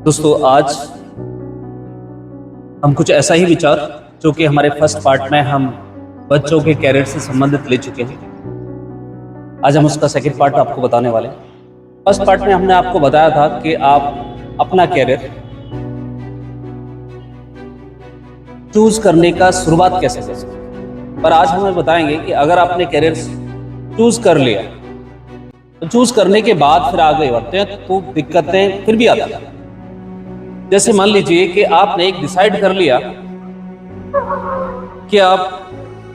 दोस्तों आज हम कुछ ऐसा ही विचार जो कि हमारे फर्स्ट पार्ट में हम बच्चों के कैरियर से संबंधित ले चुके हैं, आज हम उसका सेकंड पार्ट आपको बताने वाले हैं। फर्स्ट पार्ट में हमने आपको बताया था कि आप अपना कैरियर चूज करने का शुरुआत कैसे कर सकते हैं, पर आज हमें बताएंगे कि अगर आपने कैरियर चूज कर लिया तो चूज करने के बाद फिर आगे बढ़ते हैं तो दिक्कतें फिर भी आती हैं। जैसे मान लीजिए कि आपने एक डिसाइड कर लिया कि आप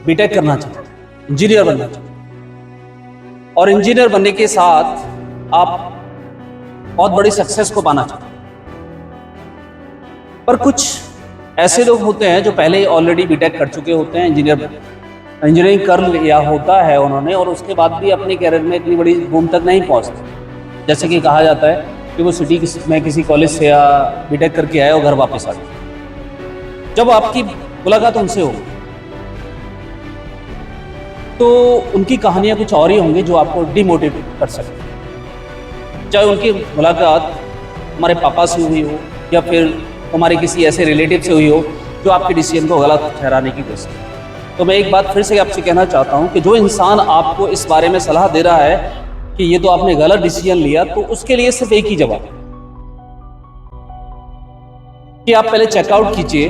बीटेक करना चाहते हैं, इंजीनियर बनना चाहते हैं, और इंजीनियर बनने के साथ आप बहुत बड़ी सक्सेस को पाना चाहते हैं। पर कुछ ऐसे लोग होते हैं जो पहले ही ऑलरेडी बीटेक कर चुके होते हैं, इंजीनियरिंग कर लिया होता है उन्होंने, और उसके बाद भी अपने कैरियर में इतनी बड़ी बूम तक नहीं पहुंचते। जैसे कि कहा जाता है कि वो सिटी में किसी कॉलेज से या बीटेक करके आए और घर वापस आ गए। जब आपकी मुलाकात उनसे होगी तो उनकी कहानियां कुछ और ही होंगी जो आपको डिमोटिवेट कर सकती। चाहे उनकी मुलाकात हमारे पापा से हुई हो या फिर हमारे किसी ऐसे रिलेटिव से हुई हो जो आपके डिसीजन को गलत ठहराने की कोशिश करे। तो मैं एक बात फिर से आपसे कहना चाहता हूं कि जो इंसान आपको इस बारे में सलाह दे रहा है कि ये तो आपने गलत डिसीजन लिया, तो उसके लिए सिर्फ एक ही जवाब है कि आप पहले चेकआउट कीजिए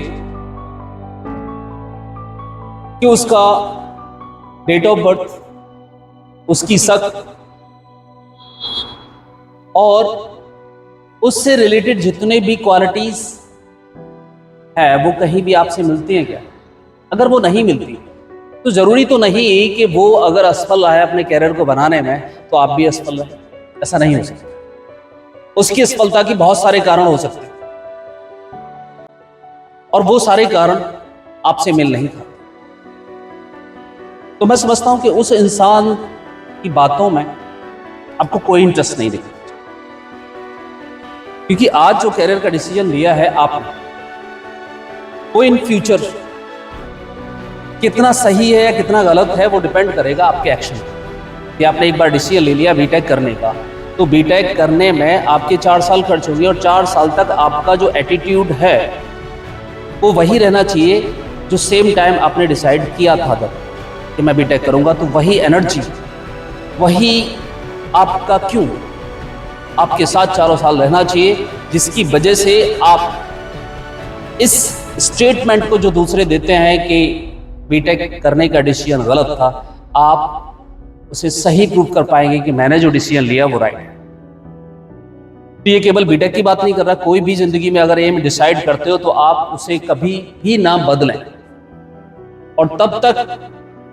कि उसका डेट ऑफ बर्थ, उसकी शक और उससे रिलेटेड जितने भी क्वालिटीज है वो कहीं भी आपसे मिलती हैं क्या। अगर वो नहीं मिलती तो जरूरी तो नहीं कि वो अगर असफल रहा है अपने कैरियर को बनाने में तो आप भी असफल रहे, ऐसा नहीं हो सकता। उसकी असफलता की बहुत सारे कारण हो सकते हैं और वो सारे कारण आपसे मेल नहीं खाते। तो मैं समझता हूं कि उस इंसान की बातों में आपको कोई इंटरेस्ट नहीं दिखता, क्योंकि आज जो कैरियर का डिसीजन लिया है आपने, वो इन फ्यूचर कितना सही है या कितना गलत है वो डिपेंड करेगा आपके एक्शन पर। कि आपने एक बार डिसीजन ले लिया बीटेक करने का, तो बीटेक करने में आपके 4 साल खर्च होंगे और 4 साल तक आपका जो एटीट्यूड है वो वही रहना चाहिए जो सेम टाइम आपने डिसाइड किया था तब कि मैं बीटेक करूंगा। तो वही एनर्जी, वही आपका क्यों आपके साथ 4 साल रहना चाहिए, जिसकी वजह से आप इस स्टेटमेंट को जो दूसरे देते हैं कि बीटेक करने का डिसीजन गलत था, आप उसे सही प्रूव कर पाएंगे कि मैंने जो डिसीजन लिया वो राइट है। तो ये केवल बीटेक की बात नहीं कर रहा, कोई भी जिंदगी में अगर एम डिसाइड करते हो तो आप उसे कभी भी ना बदलें और तब तक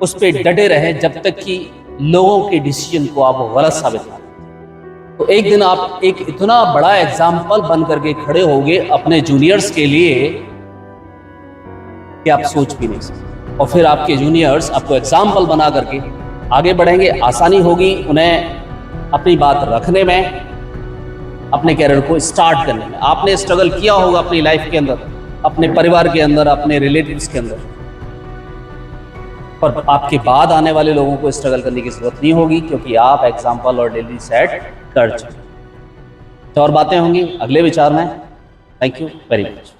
उस पर डटे रहें जब तक कि लोगों के डिसीजन को आप गलत साबित ना करें। तो एक दिन आप एक इतना बड़ा एग्जाम्पल बन करके खड़े होंगे अपने जूनियर्स के लिए कि आप सोच भी नहीं सकते, और फिर आपके जूनियर्स आपको एग्जाम्पल बना करके आगे बढ़ेंगे। आसानी होगी उन्हें अपनी बात रखने में, अपने कैरियर को स्टार्ट करने में। आपने स्ट्रगल किया होगा अपनी लाइफ के अंदर, अपने परिवार के अंदर, अपने रिलेटिव्स के अंदर, पर आपके बाद आने वाले लोगों को स्ट्रगल करने की जरूरत नहीं होगी, क्योंकि आप एग्जाम्पल और डेली सेट कर चुके। तो और बातें होंगी अगले विचार में। Thank you very much.